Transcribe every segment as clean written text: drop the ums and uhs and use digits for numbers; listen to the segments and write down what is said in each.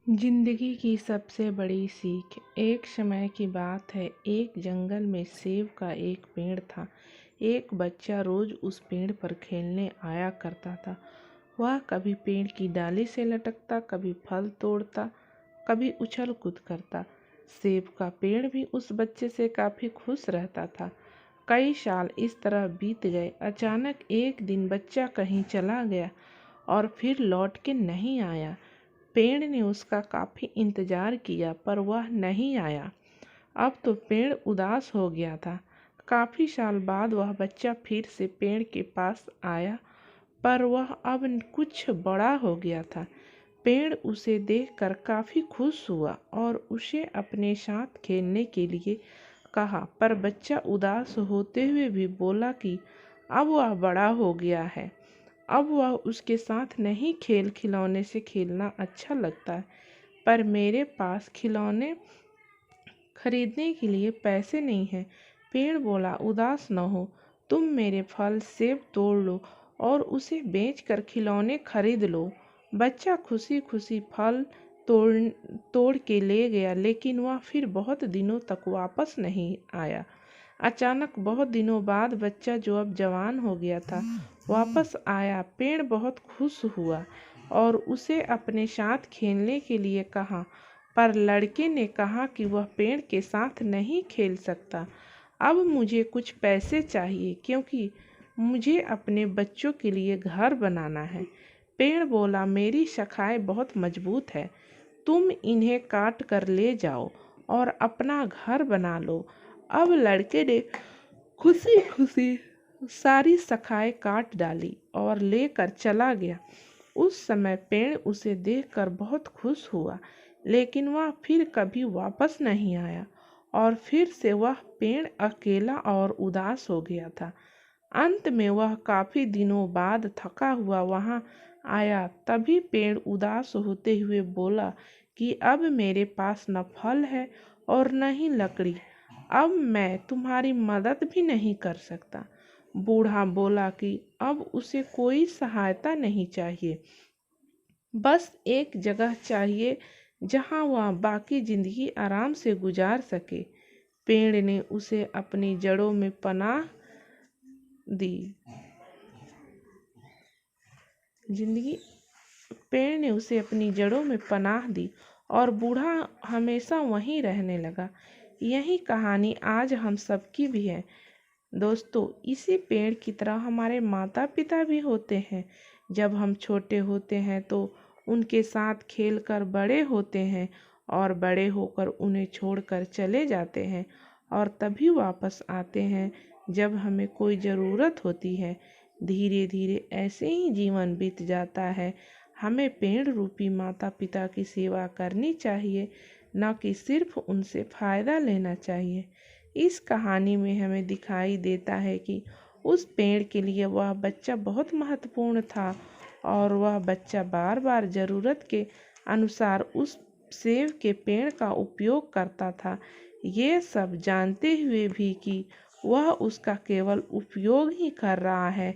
जिंदगी की सबसे बड़ी सीख। एक समय की बात है, एक जंगल में सेब का एक पेड़ था। एक बच्चा रोज उस पेड़ पर खेलने आया करता था। वह कभी पेड़ की डाली से लटकता, कभी फल तोड़ता, कभी उछल कूद करता। सेब का पेड़ भी उस बच्चे से काफी खुश रहता था। कई साल इस तरह बीत गए। अचानक एक दिन बच्चा कहीं चला गया और फिर लौट के नहीं आया। पेड़ ने उसका काफी इंतजार किया पर वह नहीं आया। अब तो पेड़ उदास हो गया था। काफी साल बाद वह बच्चा फिर से पेड़ के पास आया, पर वह अब कुछ बड़ा हो गया था। पेड़ उसे देखकर काफी खुश हुआ और उसे अपने साथ खेलने के लिए कहा, पर बच्चा उदास होते हुए भी बोला कि अब वह बड़ा हो गया है। अब वह उसके साथ नहीं, खिलौने से खेलना अच्छा लगता है, पर मेरे पास खिलौने खरीदने के लिए पैसे नहीं हैं। पेड़ बोला, उदास न हो, तुम मेरे फल सेब तोड़ लो और उसे बेचकर खिलौने खरीद लो। बच्चा खुशी खुशी फल तोड़ तोड़ के ले गया, लेकिन वह फिर बहुत दिनों तक वापस नहीं आया। अचानक बहुत दिनों बाद बच्चा, जो अब जवान हो गया था, वापस आया। पेड़ बहुत खुश हुआ और उसे अपने साथ खेलने के लिए कहा, पर लड़के ने कहा कि वह पेड़ के साथ नहीं खेल सकता। अब मुझे कुछ पैसे चाहिए, क्योंकि मुझे अपने बच्चों के लिए घर बनाना है। पेड़ बोला, मेरी शाखाएं बहुत मजबूत है, तुम इन्हें काट कर ले जाओ और अपना घर बना लो। अब लड़के ने खुशी खुशी सारी शाखाएं काट डाली और लेकर चला गया। उस समय पेड़ उसे देखकर बहुत खुश हुआ, लेकिन वह फिर कभी वापस नहीं आया और फिर से वह पेड़ अकेला और उदास हो गया था। अंत में वह काफी दिनों बाद थका हुआ वहां आया। तभी पेड़ उदास होते हुए बोला कि अब मेरे पास न फल है और न ही लकड़ी। अब मैं तुम्हारी मदद भी नहीं कर सकता। बूढ़ा बोला कि अब उसे कोई सहायता नहीं चाहिए, बस एक जगह चाहिए जहां वह बाकी जिंदगी आराम से गुजार सके। पेड़ ने उसे अपनी जड़ों में पनाह दी। जिंदगी पेड़ ने उसे अपनी जड़ों में पनाह दी और बूढ़ा हमेशा वहीं रहने लगा। यही कहानी आज हम सबकी भी है। दोस्तों, इसी पेड़ की तरह हमारे माता पिता भी होते हैं। जब हम छोटे होते हैं तो उनके साथ खेलकर बड़े होते हैं और बड़े होकर उन्हें छोड़कर चले जाते हैं और तभी वापस आते हैं जब हमें कोई ज़रूरत होती है। धीरे धीरे ऐसे ही जीवन बीत जाता है। हमें पेड़ रूपी माता पिता की सेवा करनी चाहिए, न कि सिर्फ उनसे फ़ायदा लेना चाहिए। इस कहानी में हमें दिखाई देता है कि उस पेड़ के लिए वह बच्चा बहुत महत्वपूर्ण था और वह बच्चा बार बार ज़रूरत के अनुसार उस सेब के पेड़ का उपयोग करता था, ये सब जानते हुए भी कि वह उसका केवल उपयोग ही कर रहा है।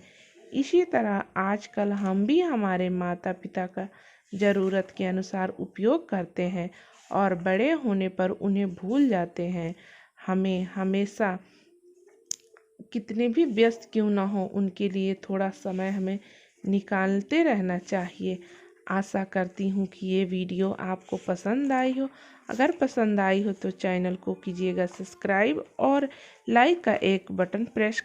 इसी तरह आजकल हम भी हमारे माता पिता का ज़रूरत के अनुसार उपयोग करते हैं और बड़े होने पर उन्हें भूल जाते हैं। हमें हमेशा कितने भी व्यस्त क्यों ना हो, उनके लिए थोड़ा समय हमें निकालते रहना चाहिए। आशा करती हूँ कि ये वीडियो आपको पसंद आई हो। अगर पसंद आई हो तो चैनल को कीजिएगा सब्सक्राइब और लाइक का एक बटन प्रेस